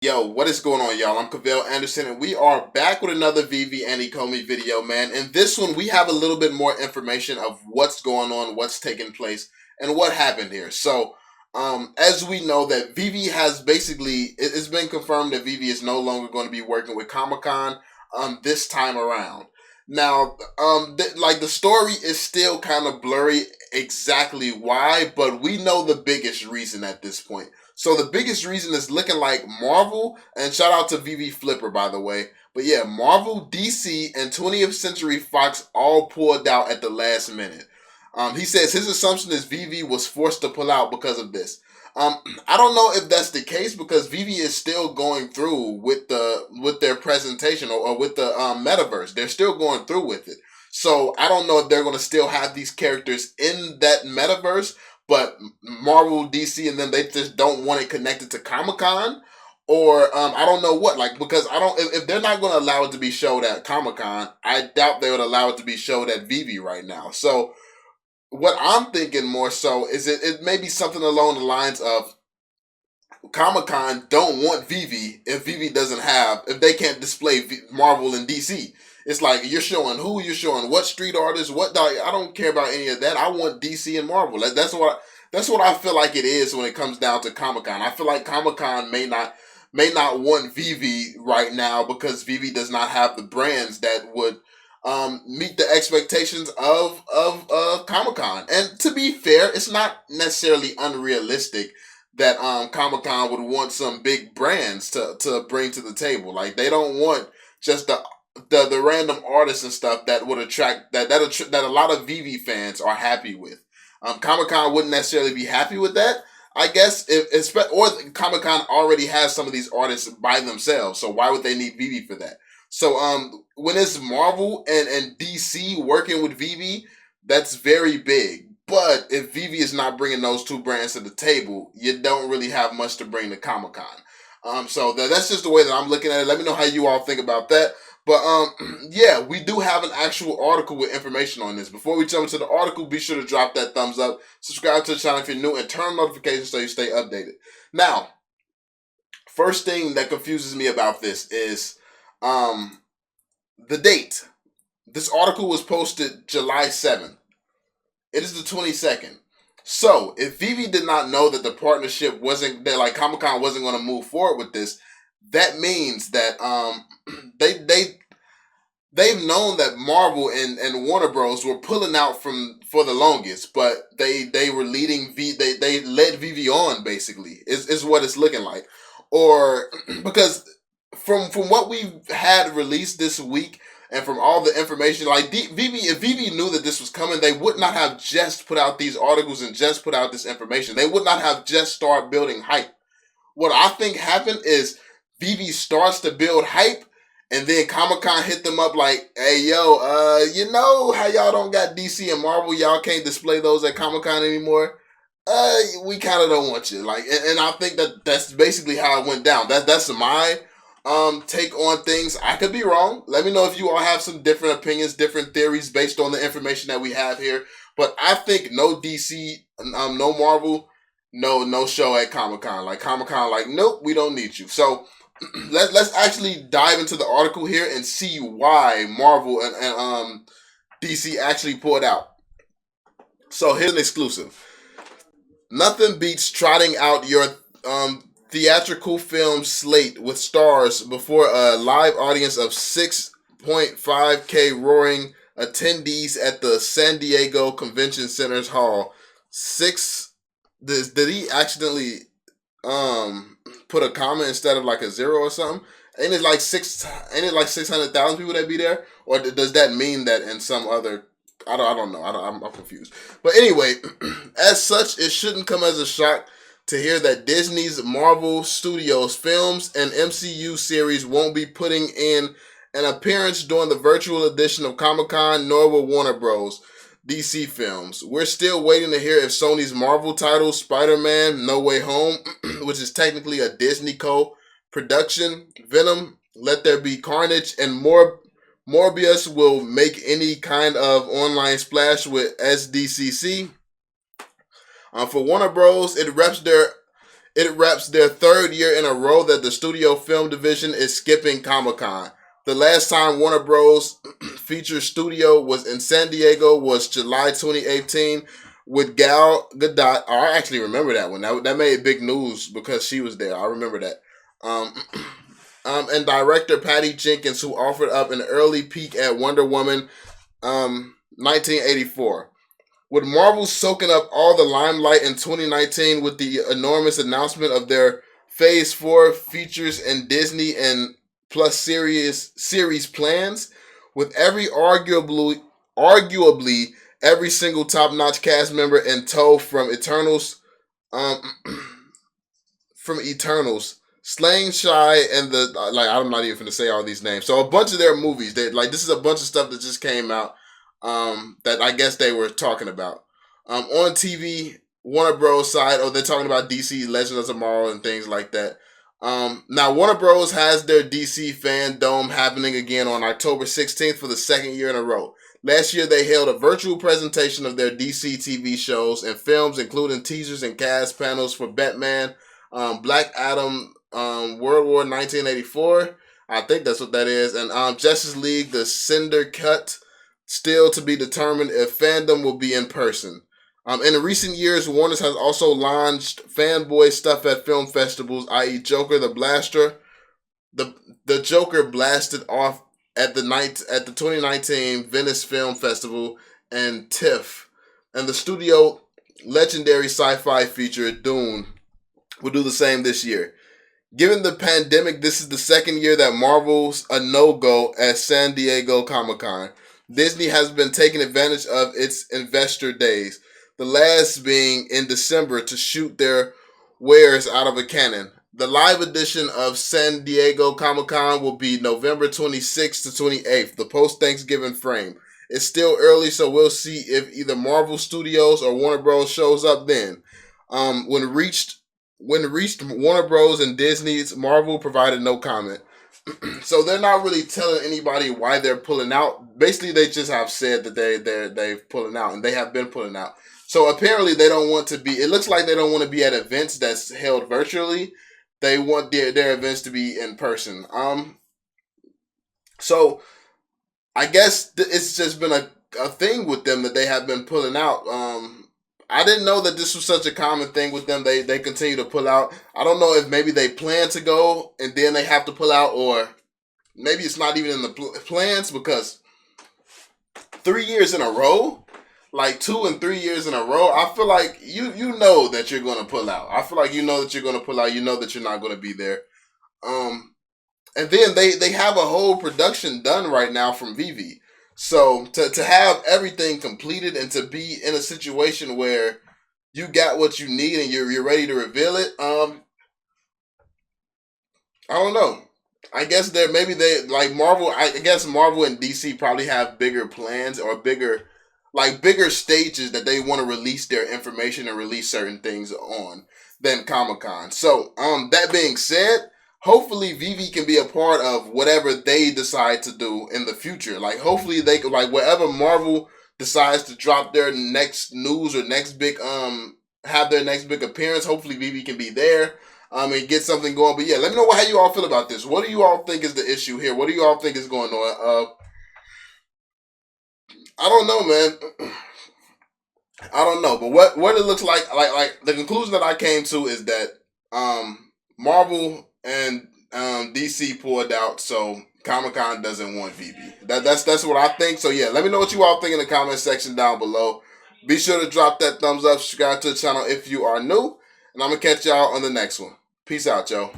Yo, what is going on, y'all? I'm Cavell Anderson, and we are back with another Veve and Ecomi video, man. In this one, we have a little bit more information of what's going on, what's taking place, and what happened here. So, as we know that Veve has basically, it's been confirmed that Veve is no longer going to be working with Comic-Con this time around. Now, like the story is still kind of blurry exactly why, but we know the biggest reason at this point. So the biggest reason is looking like Marvel, and shout out to Veve Flipper, by the way. But yeah, Marvel, DC, and 20th Century Fox all pulled out at the last minute. He says his assumption is Veve was forced to pull out because of this. I don't know if that's the case because Veve is still going through with their presentation or with the metaverse. They're still going through with it. So I don't know if they're going to still have these characters in that metaverse, but Marvel, DC, and them, they just don't want it connected to Comic-Con, or I don't know what, like, because I don't, if they're not going to allow it to be showed at Comic-Con, I doubt they would allow it to be showed at Veve right now. So what I'm thinking more so is it may be something along the lines of Comic-Con don't want Veve if Veve doesn't have, if they can't display Marvel and DC. It's like, you're showing who, you're showing what street artists, what, I don't care about any of that. I want DC and Marvel. That's what I feel like it is when it comes down to Comic-Con. I feel like Comic-Con may not want Veve right now because Veve does not have the brands that would meet the expectations of Comic-Con. And to be fair, it's not necessarily unrealistic that Comic-Con would want some big brands to bring to the table. Like, they don't want just the random artists and stuff that would attract that a lot of Veve fans are happy with. Comic-Con wouldn't necessarily be happy with that, I guess, or Comic-Con already has some of these artists by themselves, so why would they need Veve for that? So when it's Marvel and DC working with Veve, that's very big. But if Veve is not bringing those two brands to the table, you don't really have much to bring to Comic-Con. So that's just the way that I'm looking at it. Let me know how you all think about that. But yeah, we do have an actual article with information on this. Before we jump into the article, be sure to drop that thumbs up, subscribe to the channel if you're new, and turn notifications so you stay updated. Now, first thing that confuses me about this is the date. This article was posted July 7th. It is the 22nd. So, if Veve did not know that the partnership wasn't, that like Comic-Con wasn't going to move forward with this, that means that they've known that Marvel and Warner Bros were pulling out for the longest, but they were leading they led Veve on, basically, is what it's looking like. Or because from what we've had released this week, and from all the information, like Veve, if Veve knew that this was coming, they would not have just put out these articles and just put out this information. They would not have just started building hype. What I think happened is Veve starts to build hype, and then Comic-Con hit them up like, hey, yo, you know how y'all don't got DC and Marvel? Y'all can't display those at Comic-Con anymore? We kind of don't want you. Like, and I think that's basically how it went down. That's my take on things. I could be wrong. Let me know if you all have some different opinions, different theories based on the information that we have here. But I think no DC, no Marvel, no show at Comic-Con. Like, Comic-Con, like, nope, we don't need you. So let's actually dive into the article here and see why Marvel and DC actually pulled out. So here's an exclusive. Nothing beats trotting out your theatrical film slate with stars before a live audience of 6.5K roaring attendees at the San Diego Convention Center's Hall. Did he accidentally put a comma instead of like a zero or something? Ain't it like 600,000 people that be there? Or does that mean that in some other, I don't know. I'm confused. But anyway, as such, it shouldn't come as a shock to hear that Disney's Marvel Studios films and MCU series won't be putting in an appearance during the virtual edition of Comic-Con, nor will Warner Bros. DC films. We're still waiting to hear if Sony's Marvel title, Spider-Man No Way Home, which is technically a Disney co-production, Venom, Let There Be Carnage, and Morbius will make any kind of online splash with SDCC. For Warner Bros., it reps It reps their third year in a row that the studio film division is skipping Comic-Con. The last time Warner Bros. Feature Studio was in San Diego was July 2018 with Gal Gadot. Oh, I actually remember that one. That made big news because she was there. I remember that. Um, and director Patty Jenkins, who offered up an early peek at Wonder Woman 1984. With Marvel soaking up all the limelight in 2019 with the enormous announcement of their Phase 4 features in Disney and Plus series plans, with arguably every single top-notch cast member in tow from Eternals, um, from Eternals, Slaying Shy, and the I'm not even gonna say all these names. So a bunch of their movies, this is a bunch of stuff that just came out, that I guess they were talking about. On TV, Warner Bros. Side, they're talking about DC Legends of Tomorrow and things like that. Now Warner Bros. Has their DC Fan Dome happening again on October 16th for the second year in a row. Last year, they held a virtual presentation of their DC TV shows and films, including teasers and cast panels for Batman, Black Adam, World War 1984. I think that's what that is. And Justice League, the Cinder Cut, still to be determined if fandom will be in person. In the recent years, Warner has also launched fanboy stuff at film festivals, i.e. Joker the Blaster. The Joker blasted off at the 2019 Venice Film Festival and TIFF. And the studio legendary sci-fi feature Dune will do the same this year. Given the pandemic, this is the second year that Marvel's a no-go at San Diego Comic-Con. Disney has been taking advantage of its investor days, the last being in December, to shoot their wares out of a cannon. The live edition of San Diego Comic-Con will be November 26th to 28th, the post-Thanksgiving frame. It's still early, so we'll see if either Marvel Studios or Warner Bros. Shows up then. When reached Warner Bros. And Disney's, Marvel provided no comment. So they're not really telling anybody why they're pulling out. Basically, they just have said that they're pulling out, and they have been pulling out. So apparently, they don't want to be. It looks like they don't want to be at events that's held virtually. They want their events to be in person. So I guess it's just been a thing with them that they have been pulling out. I didn't know that this was such a common thing with them. They continue to pull out. I don't know if maybe they plan to go and then they have to pull out, or maybe it's not even in the plans, because 3 years in a row, like 2 and 3 years in a row, I feel like you know that you're going to pull out. I feel like you know that you're going to pull out. You know that you're not going to be there. And then they have a whole production done right now from Veve. So to have everything completed and to be in a situation where you got what you need and you're ready to reveal it, I don't know. I guess they like Marvel. I guess Marvel and DC probably have bigger plans or bigger stages that they want to release their information and release certain things on than Comic-Con. So that being said, hopefully Veve can be a part of whatever they decide to do in the future. Like, hopefully they could, like, wherever Marvel decides to drop their next news or next big have their next big appearance, hopefully Veve can be there and get something going. But yeah, let me know how you all feel about this. What do you all think is the issue here? What do you all think is going on? I don't know, man. I don't know, but what it looks like the conclusion that I came to is that Marvel and DC pulled out, so Comic-Con doesn't want Veve. That's what I think. So yeah, let me know what you all think in the comment section down below. Be sure to drop that thumbs up, subscribe to the channel if you are new, and I'm gonna catch y'all on the next one. Peace out, y'all.